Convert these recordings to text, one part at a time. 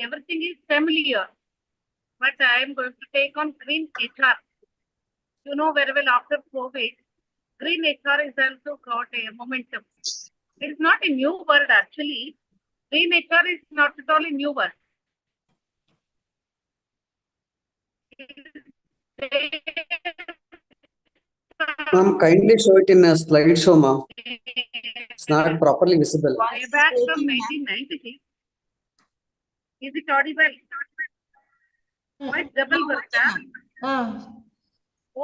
everything is familiar, but I am going to take on green HR. You know very well after COVID, green HR is also got a momentum. It is not a new word actually. Green HR is not at all a new word. Ma'am, kindly show it in a slideshow, ma'am. It's not properly visible. Way back from 1996. Is it audible? Voice double ಬರ್ತಾ?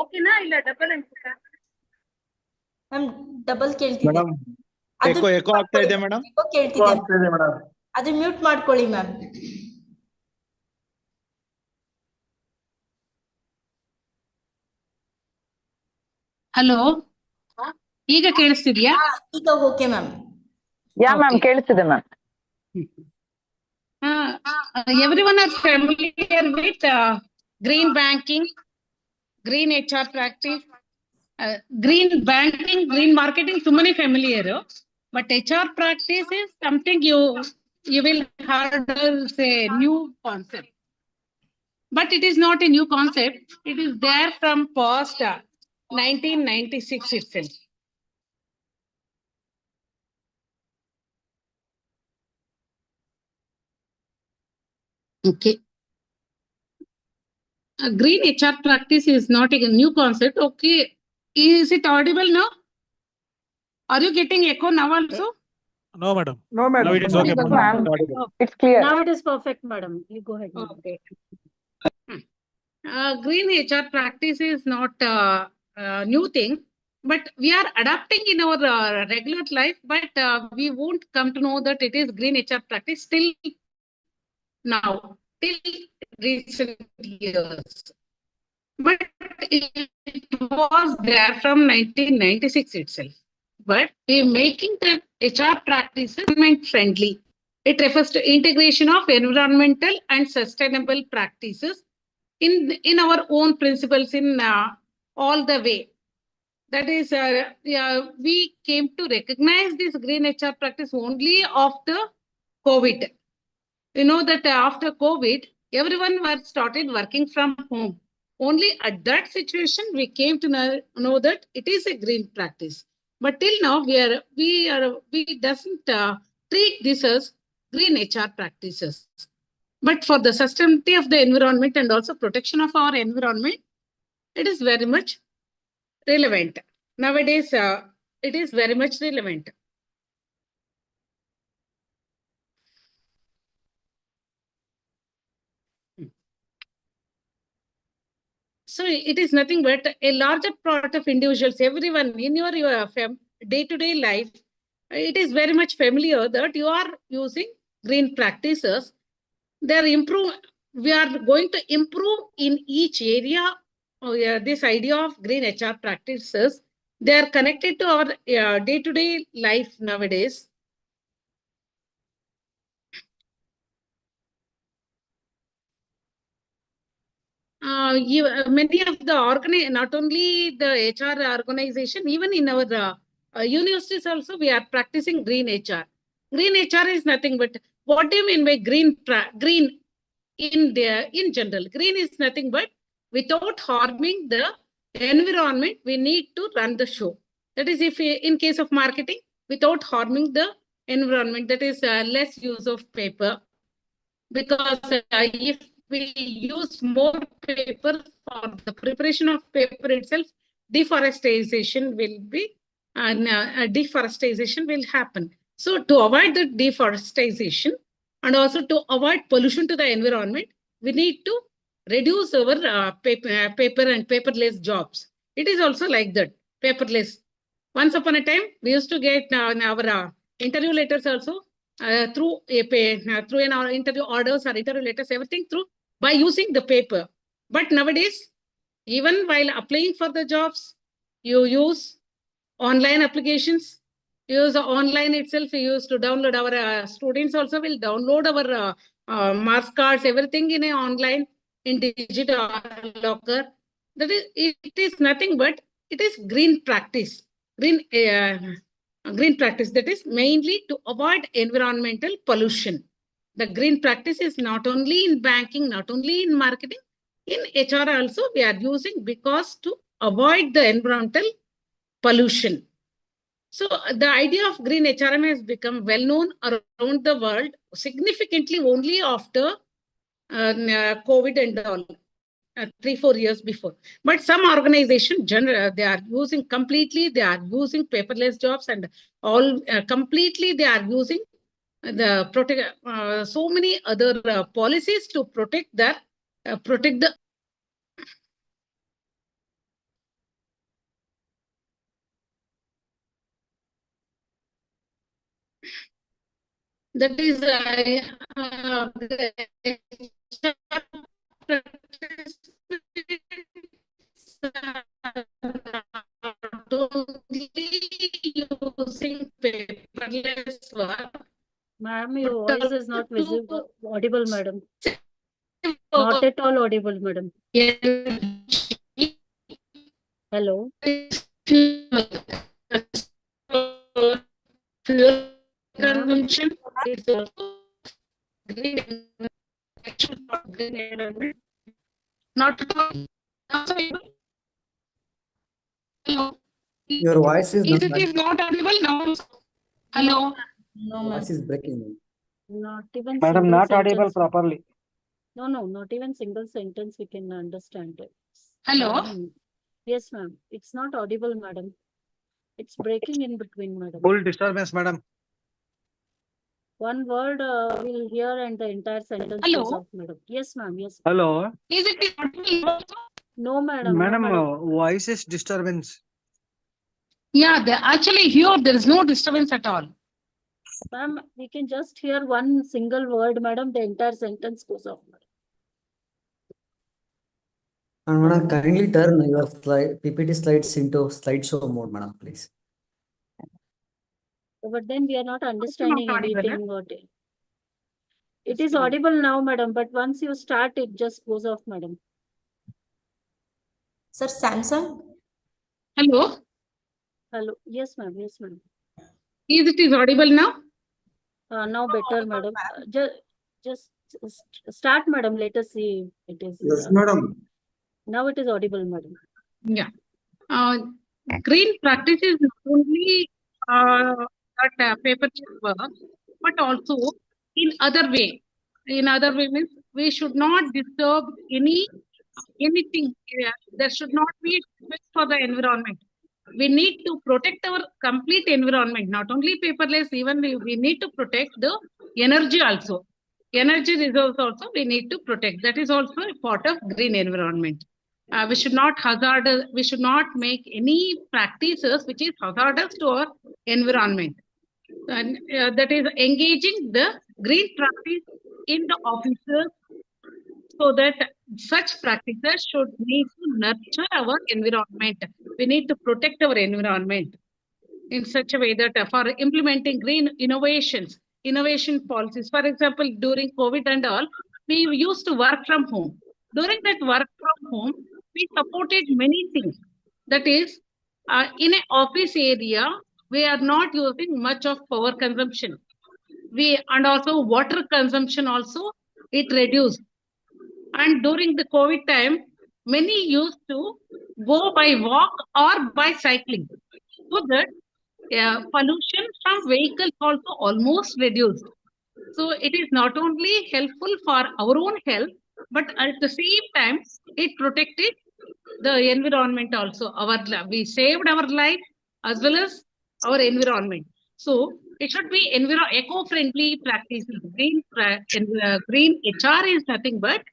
ಓಕೆನಾ ಇಲ್ಲ double ಅನ್ಸುತ್ತಾ? Ma'am double ಕೇಳ್ತಿದೆ. Madam echo ಆಗ್ತಾ ಇದೆ madam. ಕೇಳ್ತಿದೆ madam. ಅದು mute ಮಾಡ್ಕೊಳ್ಳಿ ಮ್ಯಾಮ್. ಹಲೋ, ಈಗ ಕೇಳಿಸ್ತಿದ್ಯಾ? ಈಗ ಓಕೆ ಮ್ಯಾಮ್. ಯಾ ಮ್ಯಾಮ್ ಕೇಳಿಸ್ತಿದೆ ma'am. Everyone are familiar with green banking, green HR practice, green banking, green marketing, so many familiar. But HR practice is something you will heard as a new concept. But it is not a new concept. It is there from past 1996 itself. Okay. Green HR practice is not a new concept. Okay. Is it audible now? Are you getting echo now also? No, madam. No, madam. Now it is okay, madam. It's clear. Now it is perfect, madam. You go ahead. Okay. Green HR practice is not a new thing, but we are adapting in our regular life, but we won't come to know that it is green HR practice till now, till recent years. But it was there from 1996 itself. But we are making the HR practices environment friendly. It refers to integration of environmental and sustainable practices in our own principles in all the way. That is, we came to recognize this green HR practice only after COVID. You know that after COVID, everyone was started working from home. Only at that situation, we came to know that it is a green practice. But till now, we doesn't treat this as green HR practices. But for the sustainability of the environment and also protection of our environment, it is very much relevant. Nowadays, it is very much relevant. So it is nothing but a larger part of individuals, everyone in your day-to-day life, it is very much familiar that you are using green practices. We are going to improve in each area. This idea of green HR practices, they are connected to our day-to-day life nowadays. Many of the not only the HR organization, even in our universities also, we are practicing green HR. Green HR is nothing but, what do you mean by green in general? Green is nothing but without harming the environment, we need to run the show. That is, if in case of marketing, without harming the environment, that is less use of paper. Because if we use more paper for the preparation of paper itself, deforestation will be, deforestation will happen. So to avoid the deforestation and also to avoid pollution to the environment, we need to reduce our paper and paperless jobs. It is also like that, paperless. Once upon a time, we used to get our interview letters also through our interview orders or interview letters, everything through by using the paper. But nowadays, even while applying for the jobs, you use online applications. Use online itself. We used to download our students also will download our marks cards, everything in a online in digital locker. That is, it is nothing but it is green practice. Green practice, that is mainly to avoid environmental pollution. The green practice is not only in banking, not only in marketing, in HR also we are using because to avoid the environmental pollution. So the idea of green HRM has become well known around the world significantly only after COVID and all. 3-4 years before, but some organization they are using completely, they are using paperless jobs and all completely they are using the protect so many other policies to protect the that is using paperless work. Ma'am, your voice is not visible, audible, madam. Not at all audible, madam. Hello. Fuel consumption is also green. Not at all. Hello. Your voice is Is it not audible now? Hello. No, voice is breaking. Not even Madam, single not audible sentence. properly. No, not even single sentence we can understand it. Hello. Yes, ma'am. It's not audible, madam. It's breaking in between, madam. Full disturbance, madam. One word we'll hear and the entire sentence Hello? goes off, madam. Yes, ma'am. Yes. Hello. Is it audible? No, madam. Madam, No, madam. voice is disturbance. Yeah, actually here there is no disturbance at all. Ma'am, we can just hear one single word, madam. The entire sentence goes off, madam. And madam, kindly turn your PPT slides into slideshow mode, madam, please. But then we are not understanding Not audible, anything about it. It is audible now, madam, but once you start, it just goes off, madam. Sir, Samsung? Hello. Hello. Yes, ma'am. Yes, ma'am. Is it audible now? Now better, madam. Just start, madam. Let us see. It is. Yes, madam. Now it is audible, madam. Yeah. Green practice is not only that paper work, but also in other way. In other way means we should not disturb anything. There should not be respect for the environment. We need to protect our complete environment, not only paperless, even we need to protect the energy also. Energy resource also we need to protect. That is also a part of green environment. We should not make any practices which is hazardous to our environment. And that is engaging the green practice in the offices, so that such practices should need to nurture our environment. We need to protect our environment in such a way that for implementing green innovation policies, for example, during COVID and all, we used to work from home. During that work from home, we supported many things. That is, in an office area, we are not using much of power consumption. And also water consumption also, it reduced. And during the COVID time, many used to go by walk or by cycling, so that pollution from vehicles also almost reduced. So it is not only helpful for our own health, but at the same time, it protected the environment also. We saved our life as well as our environment. So it should be eco-friendly practices. Green HR is nothing but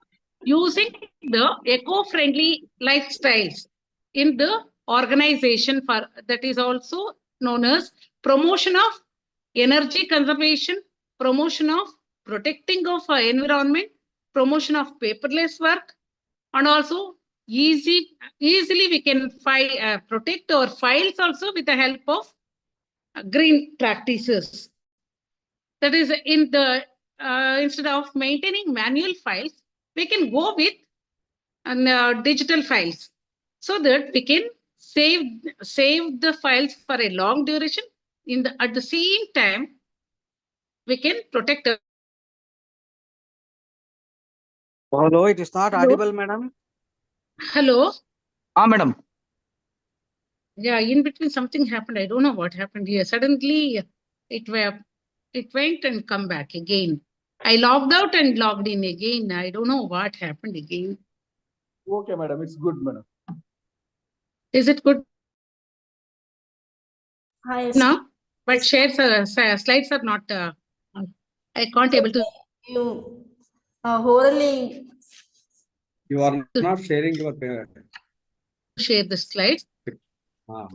using the eco-friendly lifestyles in the organization, for that is also known as promotion of energy conservation, promotion of protecting of environment, promotion of paperless work, and also easily we can protect our files also with the help of green practices. That is, in the instead of maintaining manual files, we can go with digital files, so that we can save the files for a long duration. At the same time, we can protect Hello, it is not Hello? audible, madam. Hello. Madam. Yeah, in between something happened. I don't know what happened here. Suddenly it went and come back again. I logged out and logged in again. I don't know what happened again. Okay, madam. It's good, madam. Is it good Hi, yes. now? But Yes. slides are not. I can't able to You orally. You are not sharing your share the slides. Ah.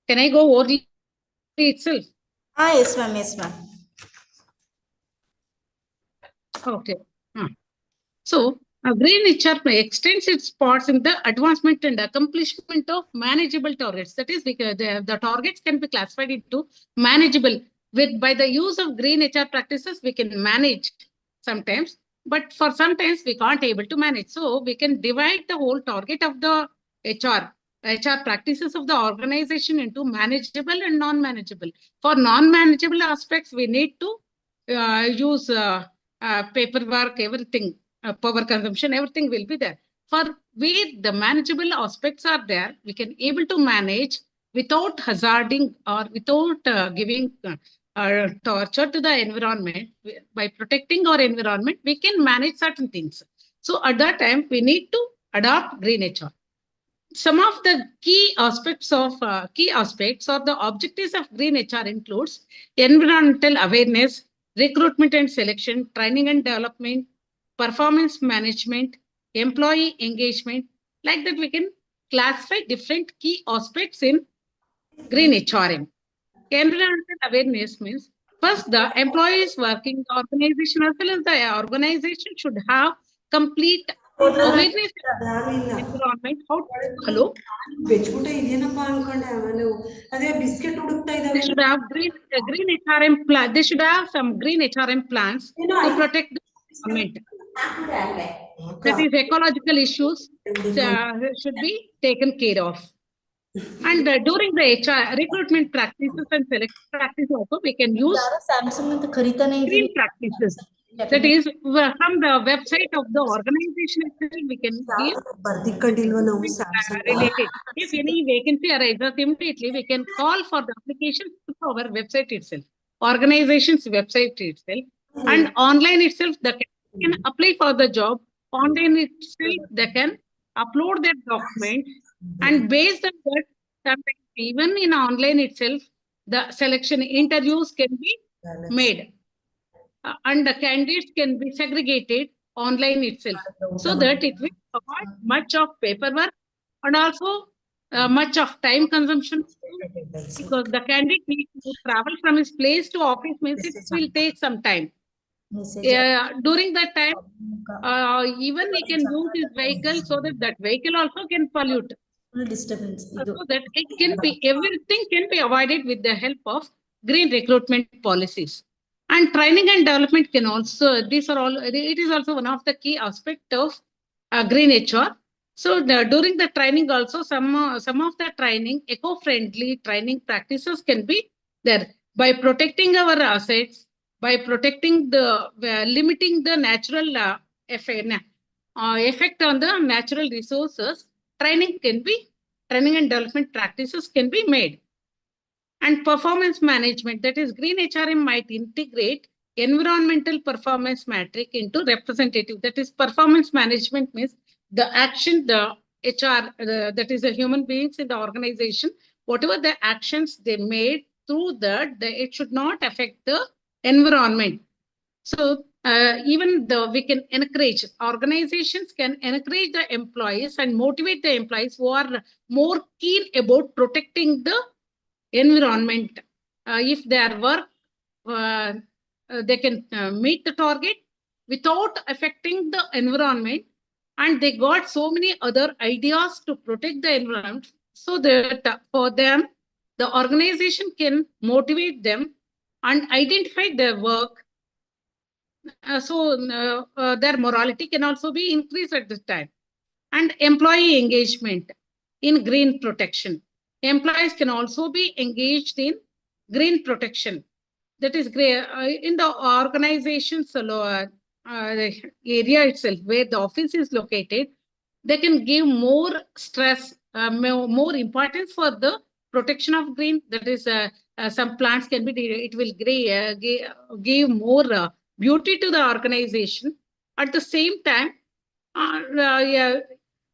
Can I go over itself? Yes, ma'am. Yes, ma'am. Okay. So, green HR extends its parts in the advancement and accomplishment of manageable targets. That is, because the targets can be classified into manageable. By the use of green HR practices, we can manage sometimes, but for sometimes we can't able to manage. So we can divide the whole target of the HR practices of the organization into manageable and non-manageable. For non-manageable aspects, we need to use paperwork, everything, power consumption, everything will be there. For where the manageable aspects are there, we can able to manage without hazarding or without giving torture to the environment. By protecting our environment, we can manage certain things. So at that time, we need to adopt green HR. Some of the key aspects of the objectives of green HR includes environmental awareness, recruitment and selection, training and development, performance management, employee engagement. Like that, we can classify different key aspects in green HRM. Environmental awareness means first the employees working the organization as well as the organization should have complete awareness of environment. Hello? They should have green HRM plan. They should have some green HRM plans to protect the environment. That is, ecological issues should be taken care of. And during the HR recruitment practices and selection practices also, we can use green practices. That is, from the website of the organization itself, we can give related. If any vacancy arises, immediately we can call for the application to our website itself, organization's website itself, and online itself, they can apply for the job. Online itself, they can upload their document, and based on that, sometimes even in online itself, the selection interviews can be made. And the candidates can be segregated online itself, so that it will avoid much of paperwork and also much of time consumption, because the candidate needs to travel from his place to office, means it will take some time. During that time, even he can use his vehicle, so that vehicle also can pollute. Disturbance. So that it can be, everything can be avoided with the help of green recruitment policies. And training and development can also, these are all, it is also one of the key aspects of green HR. So during the training also, some of the training, eco-friendly training practices can be there. By protecting our assets, by protecting the, limiting the natural effect on the natural resources, training and development practices can be made. And performance management, that is, green HRM might integrate environmental performance metric into representative. That is, performance management means the action, the HR, that is the human beings in the organization, whatever the actions they made through that, it should not affect the environment. So even though we can encourage, organizations can encourage the employees and motivate the employees who are more keen about protecting the environment. If their work, they can meet the target without affecting the environment, and they got so many other ideas to protect the environment, so that for them, the organization can motivate them and identify their work. So their morality can also be increased at this time. And employee engagement in green protection. Employees can also be engaged in green protection. That is, in the organizations, area itself where the office is located, they can give more stress, more importance for the protection of green. That is, some plants can be, it will give more beauty to the organization. At the same time, yeah,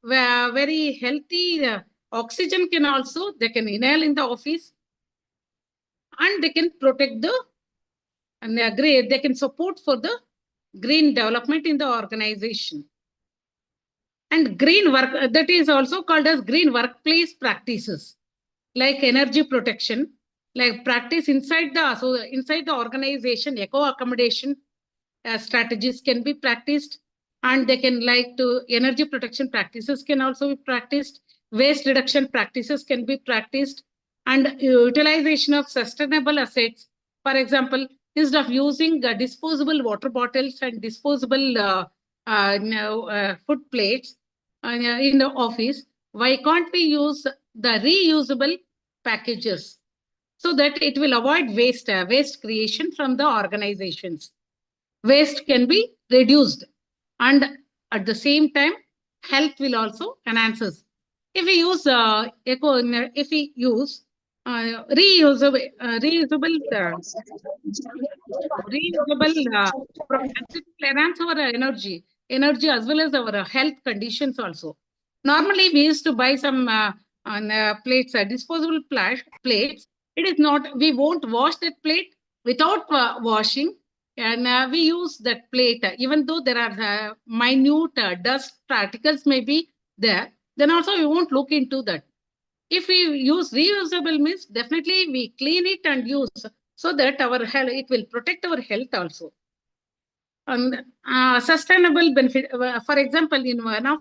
very healthy oxygen can also, they can inhale in the office, and they can protect the, and they can support for the green development in the organization. And green work, that is also called as green workplace practices, like energy protection, like practice inside the organization, eco accommodation strategies can be practiced, and they can like to energy protection practices can also be practiced, waste reduction practices can be practiced, and utilization of sustainable assets. For example, instead of using disposable water bottles and disposable food plates in the office, why can't we use the reusable packages so that it will avoid waste creation from the organizations? Waste can be reduced, and at the same time, health will also enhances. If we use reusable products, it will enhance our energy as well as our health conditions also. Normally, we used to buy some plates, disposable plates. It is not, we won't wash that plate without washing, and we use that plate, even though there are minute dust particles may be there, then also we won't look into that. If we use reusable means, definitely we clean it and use, so that our health, it will protect our health also. And sustainable benefit, for example, in one of,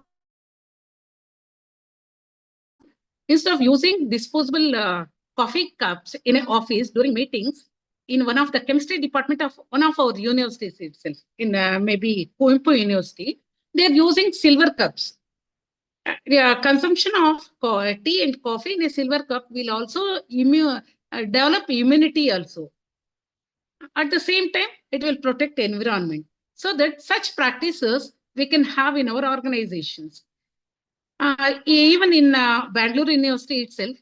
instead of using disposable coffee cups in an office during meetings, in one of the chemistry department of one of our universities itself, in maybe Coimbatore University, they are using silver cups. Consumption of tea and coffee in a silver cup will also develop immunity also. At the same time, it will protect the environment. So that such practices we can have in our organizations. Even in Bangalore University itself,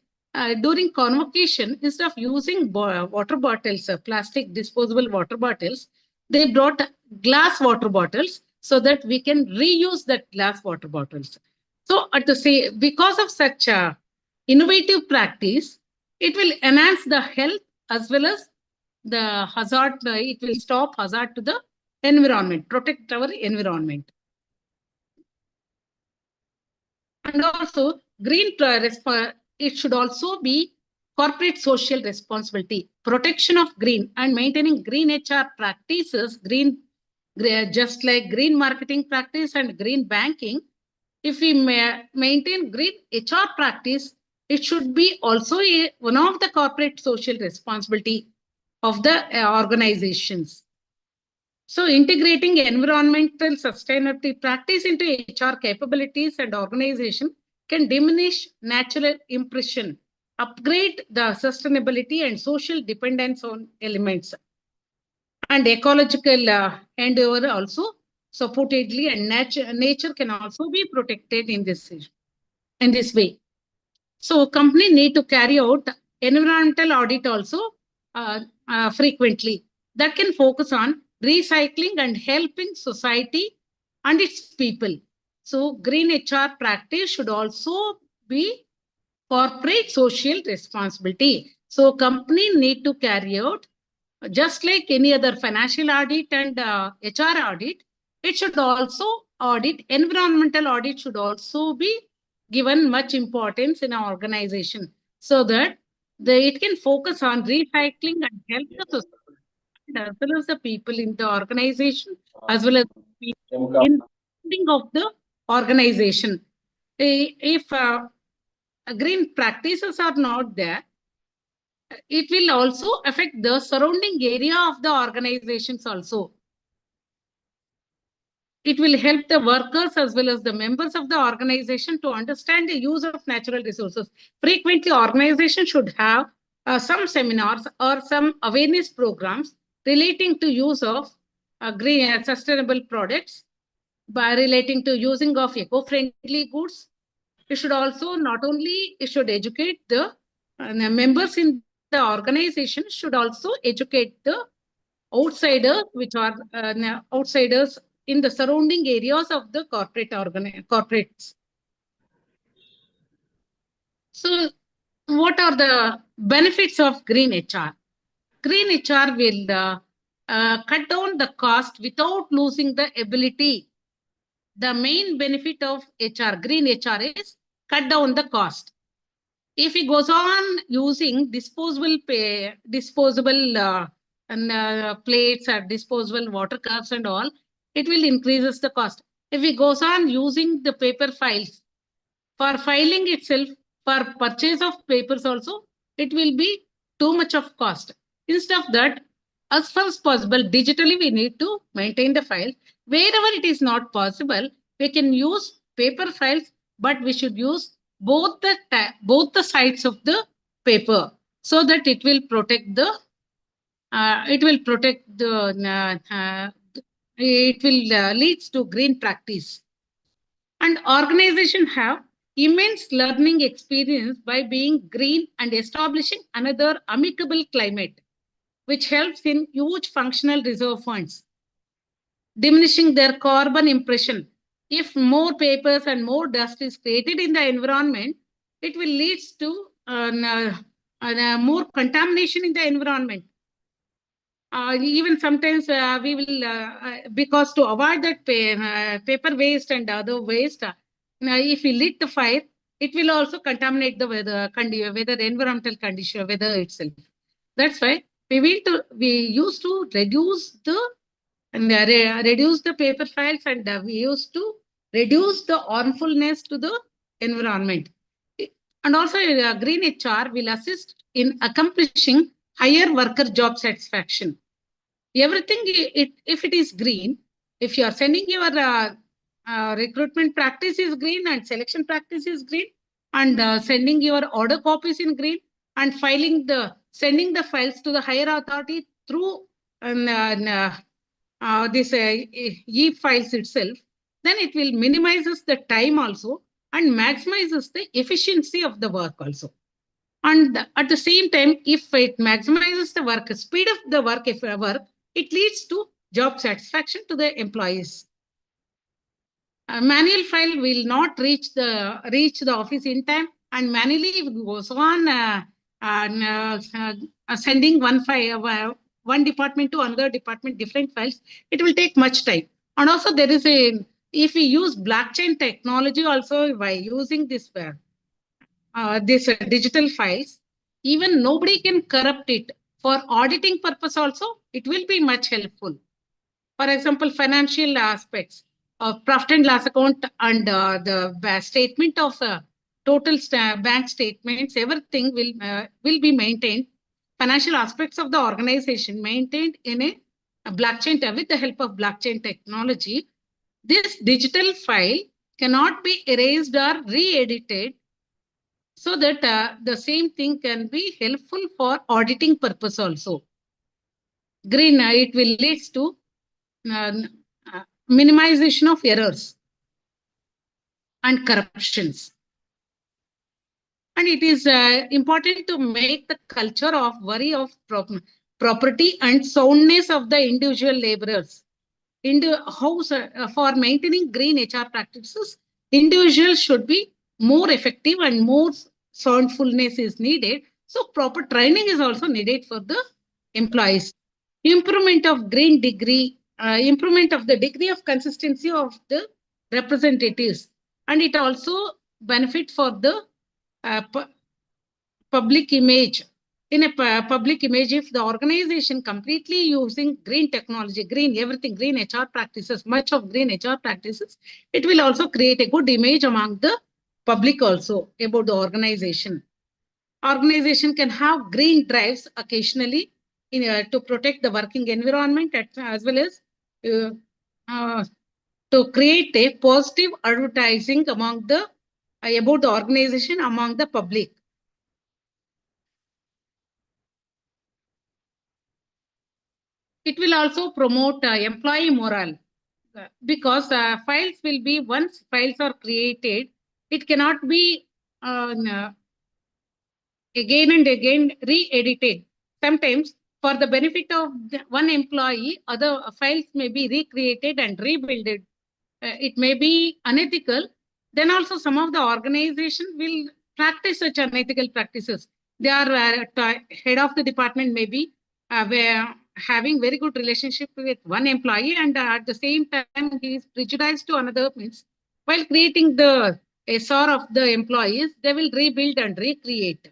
during convocation, instead of using water bottles, plastic disposable water bottles, they brought glass water bottles so that we can reuse that glass water bottles. So at the same, because of such innovative practice, it will enhance the health as well as the hazard. It will stop hazard to the environment, protect our environment. And also, green it should also be corporate social responsibility, protection of green and maintaining green HR practices, just like green marketing practice and green banking. If we maintain green HR practice, it should be also one of the corporate social responsibility of the organizations. So integrating environmental sustainability practice into HR capabilities and organization can diminish natural impression, upgrade the sustainability and social dependence on elements, and ecological endeavor also supportedly, and nature can also be protected in this way. So company need to carry out environmental audit also frequently, that can focus on recycling and helping society and its people. So green HR practice should also be corporate social responsibility. So company need to carry out, just like any other financial audit and HR audit, it should also audit, environmental audit should also be given much importance in our organization, so that it can focus on recycling and help the society as well as the people in the organization, as well as people in funding of the organization. If green practices are not there, it will also affect the surrounding area of the organizations also. It will help the workers as well as the members of the organization to understand the use of natural resources. Frequently, organizations should have some seminars or some awareness programs relating to use of green sustainable products by relating to using of eco-friendly goods. You should also not only you should educate the members in the organization, should also educate the outsiders, which are outsiders in the surrounding areas of the corporates. So, what are the benefits of green HR? Green HR will cut down the cost without losing the ability. The main benefit of green HR is cut down the cost. If he goes on using disposable plates or disposable water cups and all, it will increases the cost. If he goes on using the paper files for filing itself, for purchase of papers also, it will be too much of cost. Instead of that, as far as possible, digitally we need to maintain the file. Wherever it is not possible, we can use paper files, but we should use both the sides of the paper so that it will protect the it will leads to green practice. And organizations have immense learning experience by being green and establishing another amicable climate, which helps in huge functional reserve funds, diminishing their carbon impression. If more papers and more dust is created in the environment, it will lead to more contamination in the environment. Even sometimes we will, because to avoid that paper waste and other waste, if we lit the fire, it will also contaminate the weather, environmental condition, weather itself. That's why we used to reduce the paper files, and we used to reduce the harmfulness to the environment. And also green HR will assist in accomplishing higher worker job satisfaction. Everything, if it is green, if you are sending your recruitment practice is green and selection practice is green, and sending your order copies in green, and sending the files to the higher authority through this e-files itself, then it will minimizes the time also and maximizes the efficiency of the work also. And at the same time, if it maximizes the work, speed of the work, it leads to job satisfaction to the employees. A manual file will not reach the office in time, and manually if it goes on sending one department to another department, different files, it will take much time. And also there is if we use blockchain technology also by using this digital files, even nobody can corrupt it. For auditing purpose also, it will be much helpful. For example, financial aspects of profit and loss account and the statement of total bank statements, everything will be maintained. Financial aspects of the organization maintained in a blockchain with the help of blockchain technology. This digital file cannot be erased or re-edited, so that the same thing can be helpful for auditing purpose also. Green, it will lead to minimization of errors and corruptions. And it is important to make the culture of worry of property and soundness of the individual laborers. For maintaining green HR practices, individuals should be more effective and more soundfulness is needed. So proper training is also needed for the employees. Improvement of the degree of consistency of the representatives. And it also benefit for the public image. In a public image, if the organization completely using green technology, green HR practices, much of green HR practices, it will also create a good image among the public also about the organization. Organization can have green drives occasionally to protect the working environment as well as to create a positive advertising among the about the organization among the public. it will also promote employee morale because files will be, once files are created, it cannot be again and again re-edited. Sometimes for the benefit of one employee, other files may be recreated and rebuilt. It may be unethical. Then also some of the organization will practice such unethical practices. They are head of the department maybe where having very good relationship with one employee, and at the same time he is prejudiced to another, means while creating the SR of the employees, they will rebuild and recreate.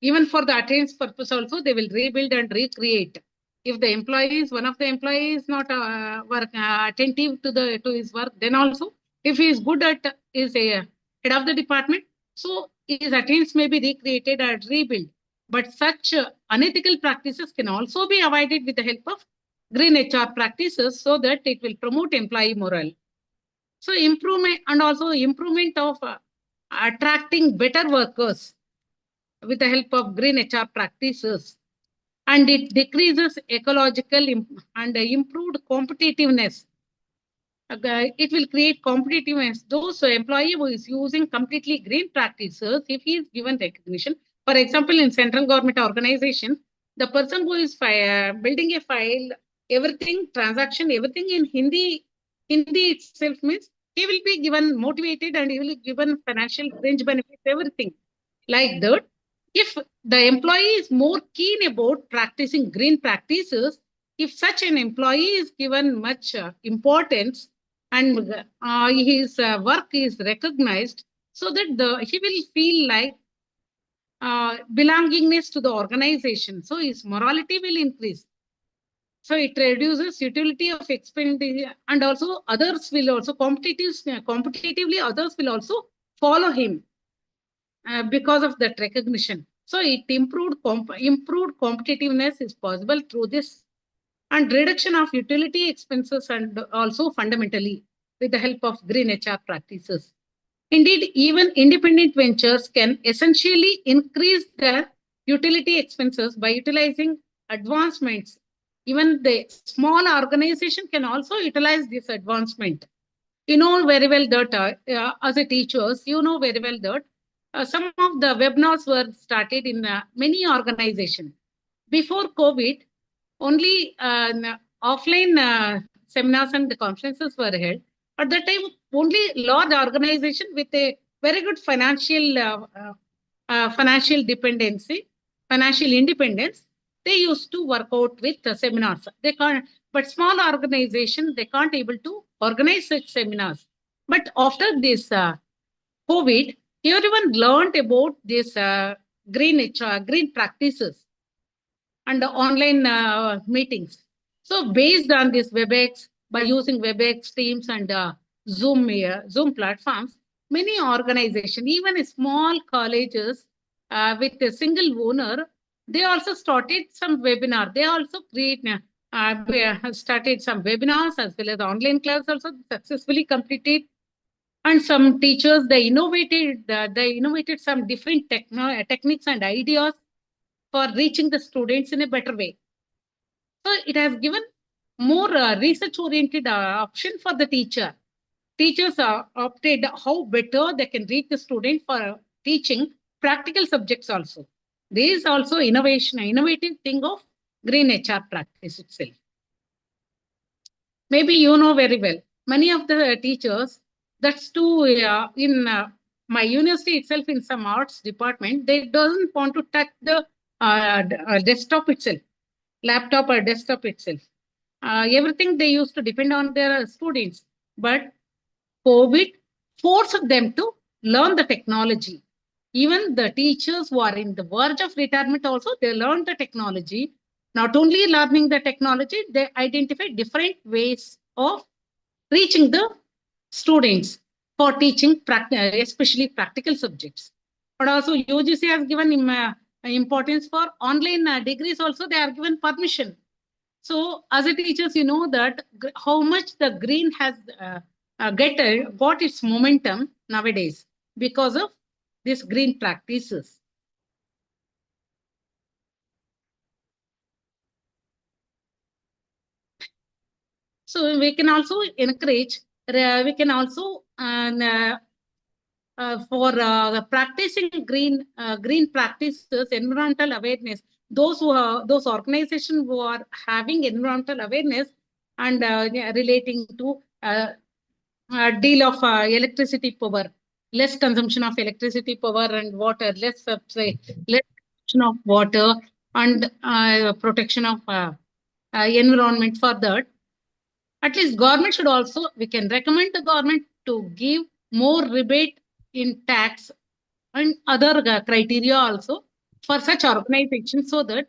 Even for the attendance purpose also, they will rebuild and recreate. If the employee is, one of the employees not attentive to his work, then also if he is good at, is a head of the department, so his attendance may be recreated and rebuilt. But such unethical practices can also be avoided with the help of green HR practices, so that it will promote employee morale. So improvement, and also improvement of attracting better workers with the help of green HR practices, and it decreases ecological and improved competitiveness. It will create competitiveness. Those employee who is using completely green practices, if he is given recognition, for example, in central government organization, the person who is building a file, everything, transaction, everything in Hindi itself, means he will be given motivated and he will be given financial fringe benefits, everything like that. If the employee is more keen about practicing green practices, if such an employee is given much importance, and his work is recognized, so that he will feel like belongingness to the organization. So his morality will increase. So it reduces utility of expenditure, and also others will also competitively others will also follow him because of that recognition. So it improved competitiveness is possible through this, and reduction of utility expenses, and also fundamentally with the help of green HR practices. Indeed, even independent ventures can essentially increase their utility expenses by utilizing advancements. Even the small organization can also utilize this advancement. You know very well that as a teachers, you know very well that some of the webinars were started in many organizations. Before COVID, only offline seminars and conferences were held. At that time, only large organization with a very good financial dependency, financial independence, they used to work out with seminars. They can't, but small organization, they can't able to organize such seminars. But after this COVID, everyone learned about this green practices and online meetings. So based on this WebEx, by using WebEx, Teams, and Zoom platforms, many organizations, even small colleges with a single owner, they also started some webinar. They also started some webinars as well as online class also successfully completed. And some teachers, they innovated some different techniques and ideas for reaching the students in a better way. So it has given more research-oriented option for the teacher. Teachers opted how better they can reach the student for teaching practical subjects also. This is also innovative thing of green HR practice itself. Maybe you know very well, many of the teachers, that's too, in my university itself, in some arts department, they doesn't want to touch the desktop itself, laptop or desktop itself. Everything they used to depend on their students. But COVID forced them to learn the technology. Even the teachers who are in the verge of retirement also, they learned the technology. Not only learning the technology, they identify different ways of reaching the students for teaching, especially practical subjects. But also UGC has given importance for online degrees also, they are given permission. So as a teachers, you know that how much the green has got its momentum nowadays because of these green practices. So we can also encourage, we can also for practicing green practices, environmental awareness. Those those organizations who are having environmental awareness and relating to deal of electricity power, less consumption of electricity power and water, less consumption of water, and protection of environment. For that, at least government should also, we can recommend the government to give more rebate in tax and other criteria also for such organizations, so that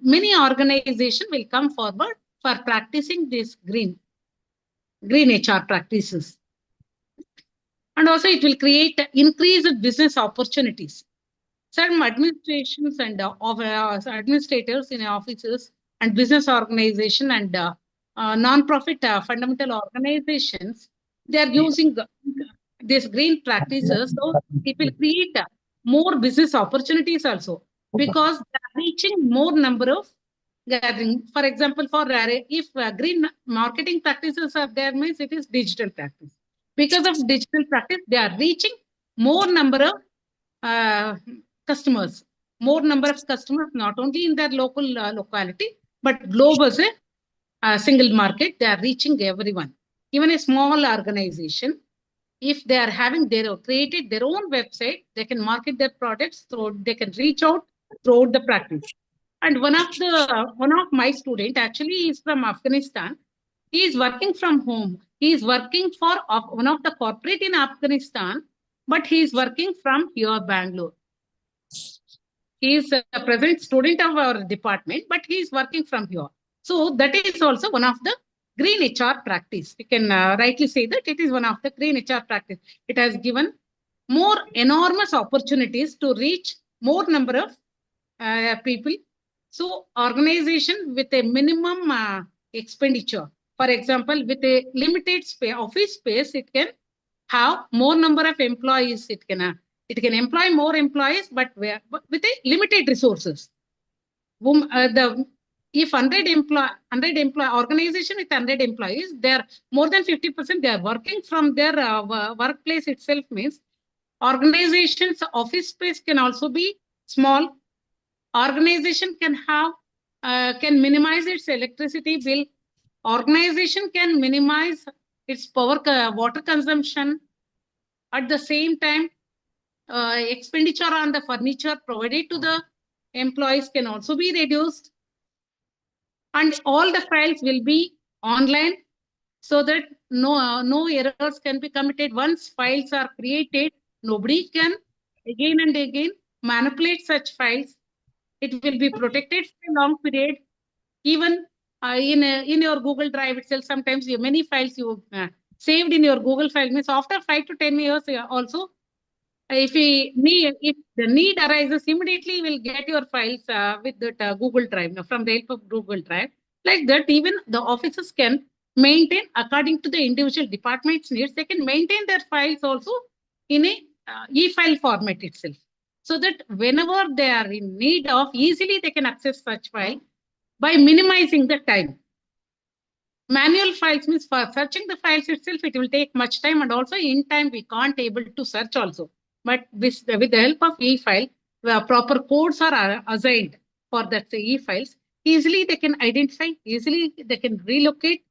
many organizations will come forward for practicing this green HR practices. And also it will create increased business opportunities. Some administrations and administrators in offices and business organization and non-profit fundamental organizations, they are using these green practices. So it will create more business opportunities also, because they are reaching more number of gathering. For example, for if green marketing practices are there, means it is digital practice. Because of digital practice, they are reaching more number of customers, not only in their local locality, but global as a single market. They are reaching everyone. Even a small organization, if they are having created their own website, they can market their products, so they can reach out throughout the practice. And one of my student actually is from Afghanistan. He is working from home. He is working for one of the corporate in Afghanistan, but he is working from here, Bangalore. He is a present student of our department, but he is working from here. So that is also one of the green HR practice. We can rightly say that it is one of the green HR practice. It has given more enormous opportunities to reach more number of people. So organization with a minimum expenditure, for example, with a limited office space, it can have more number of employees. It can employ more employees, but with a limited resources. If 100 employee organization with 100 employees, they're more than 50%, they are working from their workplace itself, means organization's office space can also be small. Organization can have can minimize its electricity bill. Organization can minimize its water consumption. At the same time, expenditure on the furniture provided to the employees can also be reduced. And all the files will be online, so that no errors can be committed. Once files are created, nobody can again and again manipulate such files. It will be protected for a long period. Even in your Google Drive itself, sometimes many files you saved in your Google file, means after 5 to 10 years also, if the need arises, immediately will get your files with that Google Drive, from the help of Google Drive. Like that, even the offices can maintain according to the individual department's needs. They can maintain their files also in a e-file format itself, so that whenever they are in need of, easily they can access such file by minimizing the time. Manual files means for searching the files itself, it will take much time, and also in time we can't able to search also. But with the help of e-file, proper codes are assigned for that e-files. Easily they can identify, easily they can relocate,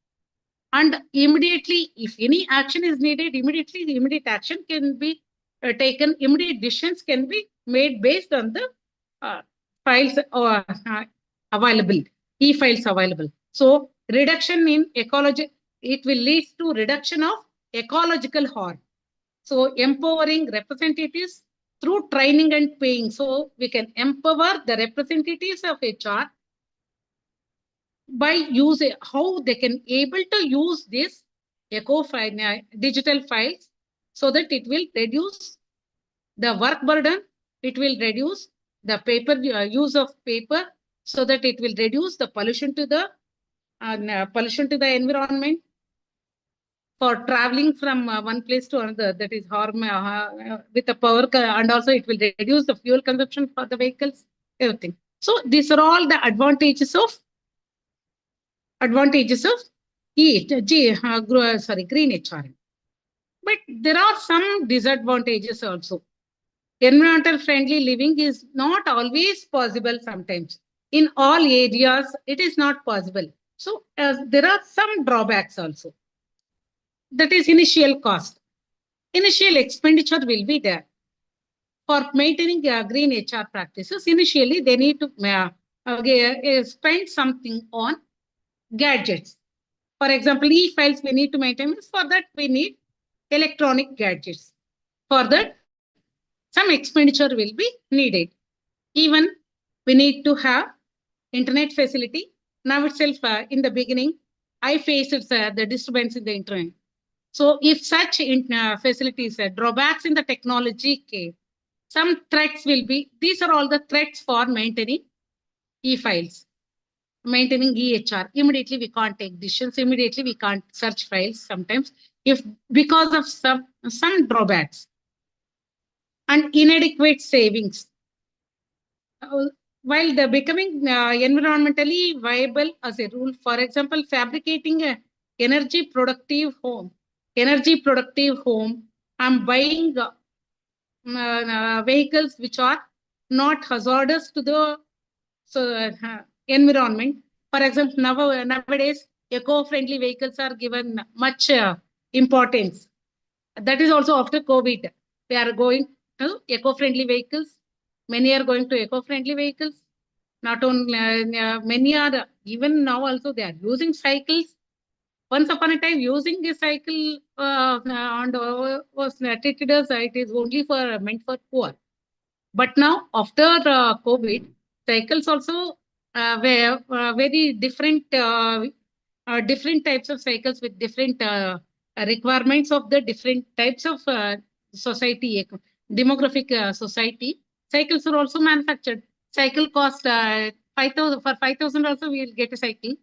and immediately, if any action is needed, immediately the immediate action can be taken. Immediate decisions can be made based on the files available, e-files available. So reduction in ecology, it will lead to reduction of ecological harm. So empowering representatives through training and paying. So we can empower the representatives of HR by using how they can able to use this digital files, so that it will reduce the work burden, it will reduce the paper use of paper, so that it will reduce the pollution to the environment. For traveling from one place to another, that is harm with the power, and also it will reduce the fuel consumption for the vehicles, everything. So these are all the advantages of green HRM. But there are some disadvantages also. Environmental friendly living is not always possible sometimes. In all areas, it is not possible. So there are some drawbacks also. That is initial cost. Initial expenditure will be there. For maintaining green HR practices, initially they need to spend something on gadgets. For example, e-files we need to maintain. For that, we need electronic gadgets. For that, some expenditure will be needed. Even we need to have internet facility. Now itself, in the beginning, I faced the disturbance in the internet. So if such facilities, drawbacks in the technology, some threats will be, these are all the threats for maintaining e-files, maintaining EHR. Immediately we can't take decisions, immediately we can't search files sometimes, if because of some drawbacks. And inadequate savings. While the becoming environmentally viable as a rule, for example, fabricating a energy productive home, I'm buying vehicles which are not hazardous to the environment. For example, nowadays, eco-friendly vehicles are given much importance. That is also after COVID. We are going to eco-friendly vehicles. Many are going to eco-friendly vehicles. Not only many are, even now also they are using cycles. Once upon a time, using a cycle and was treated as it is only for meant for poor. But now, after COVID, cycles also were very different, different types of cycles with different requirements of the different types of society, demographic society. Cycles are also manufactured. Cycle cost 5,000. For 5,000 also we will get a cycle.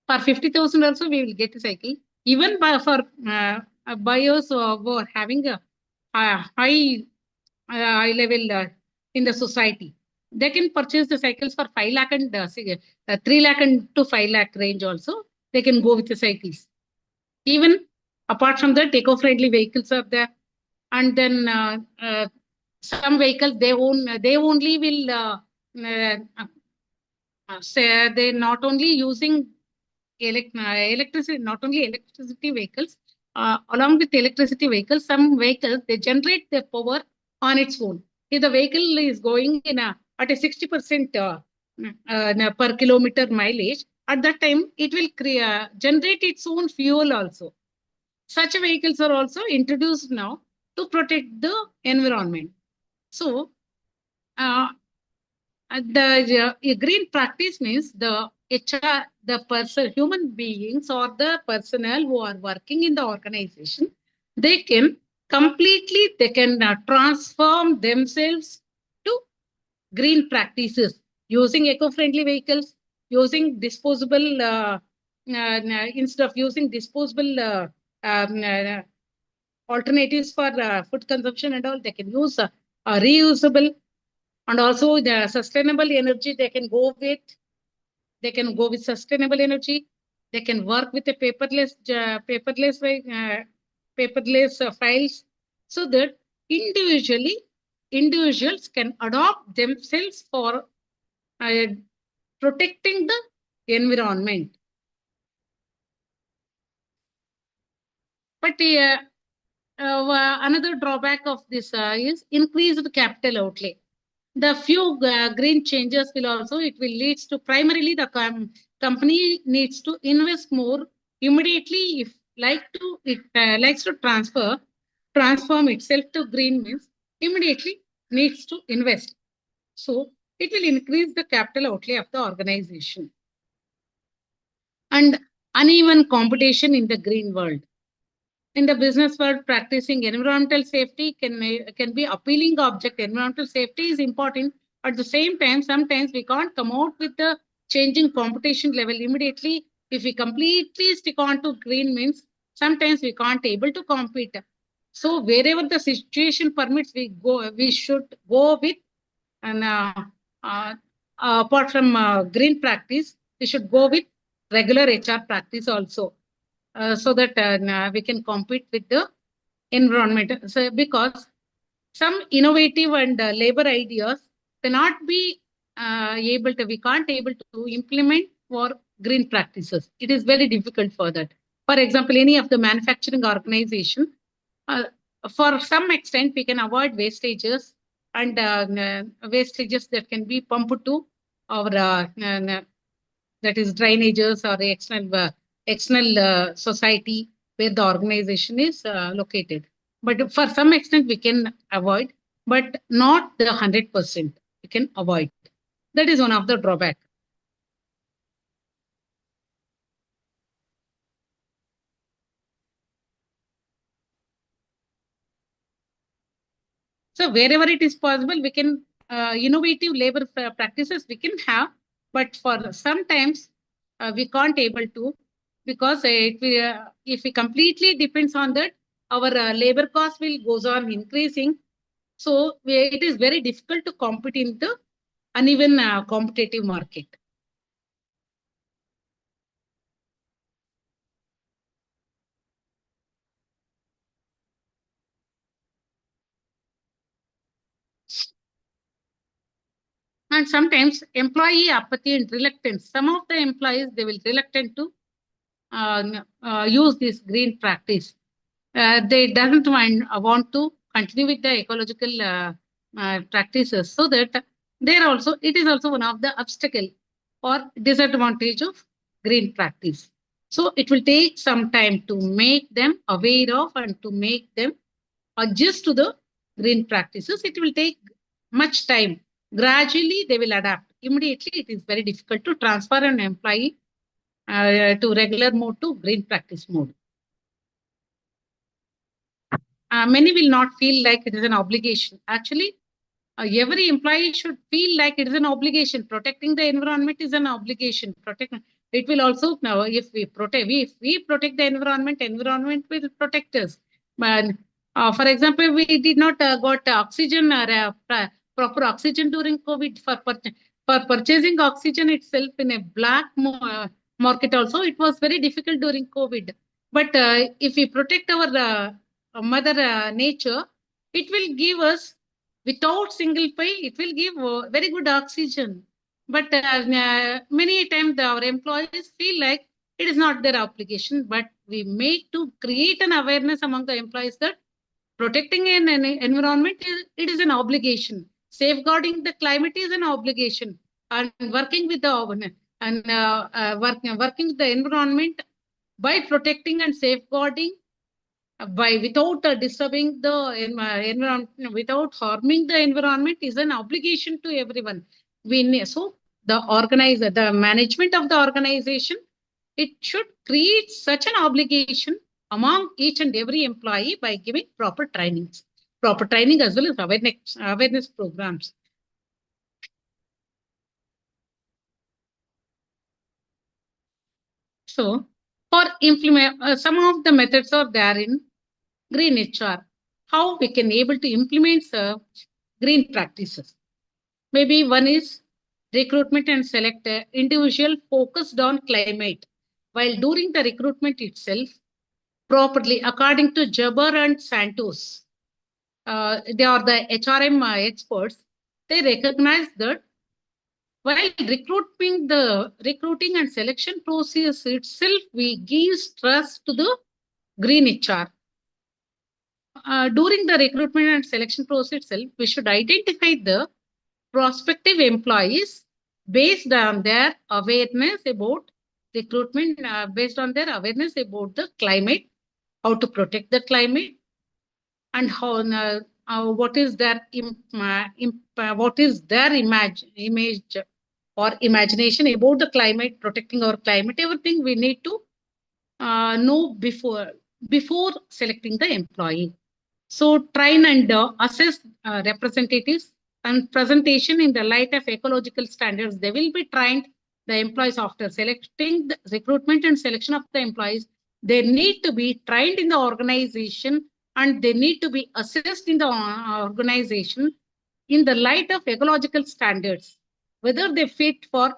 For 50,000 also we will get a cycle. Even for buyers who are having a high level in the society, they can purchase the cycles for 5 lakh and 3 lakh and to 5 lakh range also. They can go with the cycles. Even apart from that, eco-friendly vehicles are there. And then some vehicles they only will say they not only using electricity, not only electricity vehicles, along with electricity vehicles, some vehicles they generate their power on its own. If the vehicle is going in at a 60% per kilometer mileage, at that time it will generate its own fuel also. Such vehicles are also introduced now to protect the environment. So the green practice means the HR, the person, human beings or the personnel who are working in the organization, they can completely, they can transform themselves to green practices using eco-friendly vehicles, using disposable, instead of using disposable alternatives for food consumption and all, they can use reusable. And also the sustainable energy they can go with. They can go with sustainable energy. They can work with a paperless files, so that individuals can adopt themselves for protecting the environment. But another drawback of this is increased capital outlay. The few green changes will also, it will lead to primarily the company needs to invest more immediately if likes to transform itself to green means immediately needs to invest. So it will increase the capital outlay of the organization. And uneven competition in the green world. In the business world, practicing environmental safety can be appealing object. Environmental safety is important. At the same time, sometimes we can't come out with the changing competition level immediately. If we completely stick on to green means, sometimes we can't able to compete. So wherever the situation permits, we should go with, and apart from green practice, we should go with regular HR practice also. so that we can compete with the environment. So because some innovative and labor ideas cannot be we can't able to implement for green practices. It is very difficult for that. For example, any of the manufacturing organization, for some extent, we can avoid wastages and wastages that can be pumped to our that is drainages or external society where the organization is located. But for some extent, we can avoid, but not the 100%. We can avoid. That is one of the drawback. So wherever it is possible, we can innovative labor practices we can have, but for sometimes we can't able to, because if we completely depends on that, our labor cost will goes on increasing. So it is very difficult to compete in the uneven competitive market. And sometimes employee apathy and reluctance. Some of the employees, they will reluctant to use this green practice. They doesn't want to continue with the ecological practices, so that it is also one of the obstacle or disadvantage of green practice. So it will take some time to make them aware of and to make them adjust to the green practices. It will take much time. Gradually, they will adapt. Immediately, it is very difficult to transfer an employee to regular mode to green practice mode. Many will not feel like it is an obligation. Actually, every employee should feel like it is an obligation. Protecting the environment is an obligation. It will also, now if we protect the environment, environment will protect us. But for example, we did not got oxygen, proper oxygen during COVID. For purchasing oxygen itself in a black market also, it was very difficult during COVID. But if we protect our mother nature, it will give us, without single pay, it will give very good oxygen. But many times our employees feel like it is not their obligation, but we make to create an awareness among the employees that protecting an environment it is an obligation. Safeguarding the climate is an obligation, and working with the working with the environment by protecting and safeguarding without disturbing the environment, without harming the environment is an obligation to everyone. So the management of the organization, it should create such an obligation among each and every employee by giving proper trainings, proper training as well as awareness programs. So for implement, some of the methods are there in green HR, how we can able to implement green practices. Maybe one is recruitment and select individual focused on climate. While during the recruitment itself, properly, according to Jabber and Santos, they are the HRM experts, they recognize that while recruiting and selection process itself, we give trust to the green HR. During the recruitment and selection process itself, we should identify the prospective employees based on their awareness about recruitment, based on their awareness about the climate, how to protect the climate, and how what is their image or imagination about the climate, protecting our climate. Everything we need to know before selecting the employee. So train and assess representatives and presentation in the light of ecological standards. They will be trained, the employees, after selecting the recruitment and selection of the employees. They need to be trained in the organization and they need to be assessed in the organization in the light of ecological standards, whether they fit for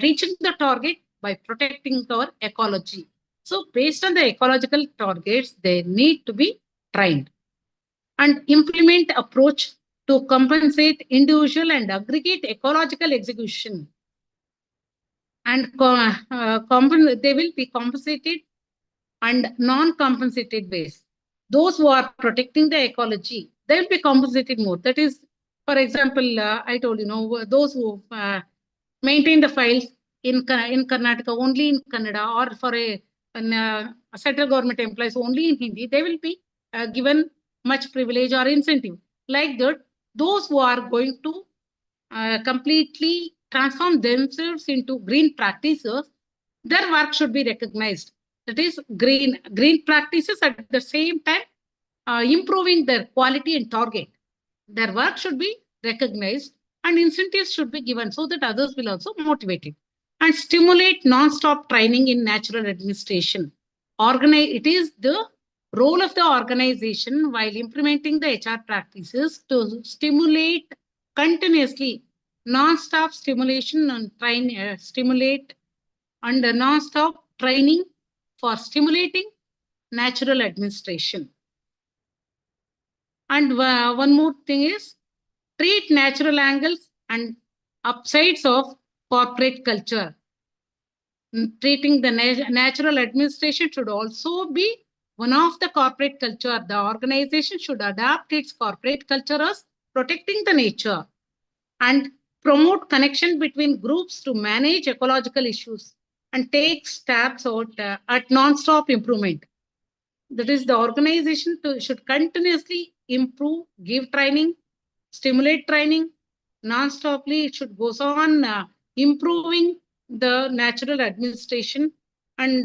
reaching the target by protecting our ecology. So based on the ecological targets, they need to be trained and implement approach to compensate individual and aggregate ecological execution. And they will be compensated and non-compensated ways. Those who are protecting the ecology, they will be compensated more. That is, for example, I told those who maintain the files in Karnataka only in Kannada, or for a central government employees only in Hindi, they will be given much privilege or incentive. Like that, those who are going to completely transform themselves into green practices, their work should be recognized. That is green practices at the same time improving their quality and target. Their work should be recognized and incentives should be given so that others will also motivate it. And stimulate non-stop training in natural administration. It is the role of the organization while implementing the HR practices to stimulate continuously non-stop stimulation and stimulate and non-stop training for stimulating natural administration. And one more thing is treat natural angles and upsides of corporate culture. Treating the natural administration should also be one of the corporate culture. The organization should adapt its corporate culture as protecting the nature and promote connection between groups to manage ecological issues and take steps out at non-stop improvement. That is, the organization should continuously improve, give training, stimulate training, non-stoply. It should go on improving the natural administration and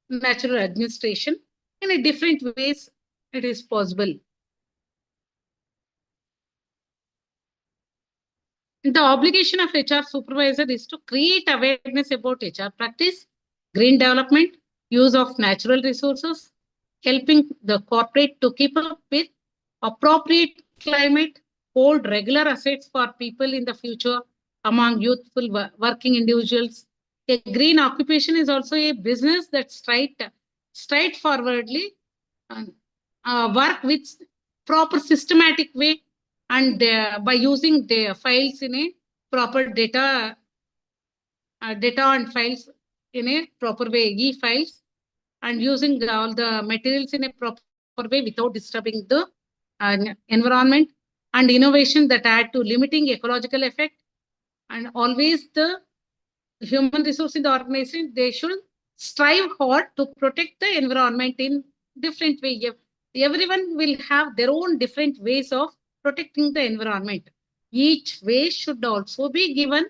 natural administration in a different ways. It is possible. The obligation of HR supervisor is to create awareness about HR practice, green development, use of natural resources, helping the corporate to keep up with appropriate climate, hold regular assets for people in the future among youthful working individuals. A green occupation is also a business that straightforwardly work with proper systematic way and by using the files in a proper data and files in a proper way, e-files, and using all the materials in a proper way without disturbing the environment, and innovation that add to limiting ecological effect. And always the human resource in the organization, they should strive hard to protect the environment in different way. Everyone will have their own different ways of protecting the environment. Each way should also be given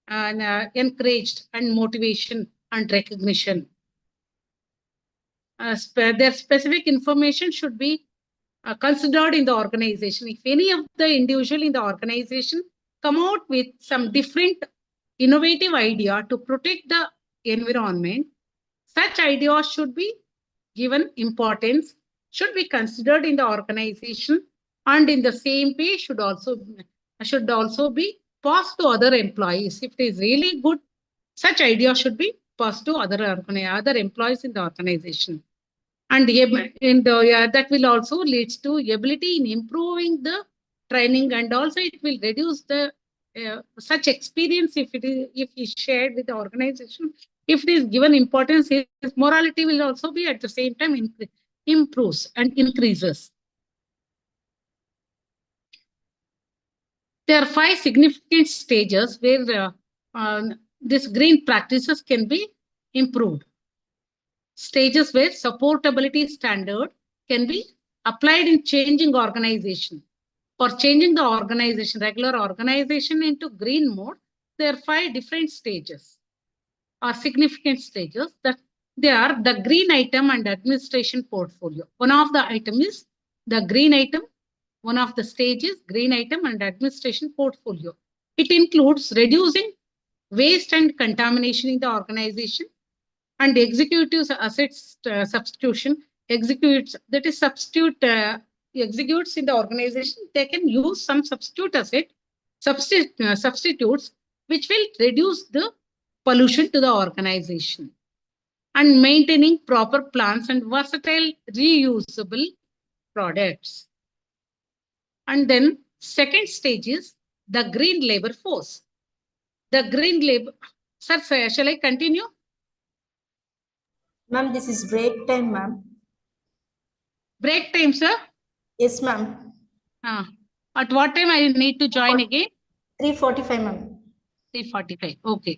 and encouraged and motivation and recognition. Their specific information should be considered in the organization. If any of the individual in the organization come out with some different innovative idea to protect the environment, such ideas should be given importance, should be considered in the organization, and in the same way should also be passed to other employees. If it is really good, such ideas should be passed to other employees in the organization. And that will also lead to ability in improving the training, and also it will reduce the such experience if it is shared with the organization. If it is given importance, his morality will also be at the same time improves and increases. There are 5 significant stages where these green practices can be improved. Stages where supportability standard can be applied in changing organization. For changing the organization, regular organization into green mode, there are 5 different stages or significant stages that they are the green item and administration portfolio. One of the item is the green item. One of the stages, green item and administration portfolio. It includes reducing waste and contamination in the organization, and executives assets substitution. Executes in the organization, they can use some substitute asset substitutes which will reduce the pollution to the organization, and maintaining proper plants and versatile reusable products. And then second stage is the green labor force. The green labor, sir, shall I continue? Ma'am, this is break time, ma'am. Break time, sir. Yes, ma'am. At what time I need to join again? 3:45, ma'am. 3:45. Okay.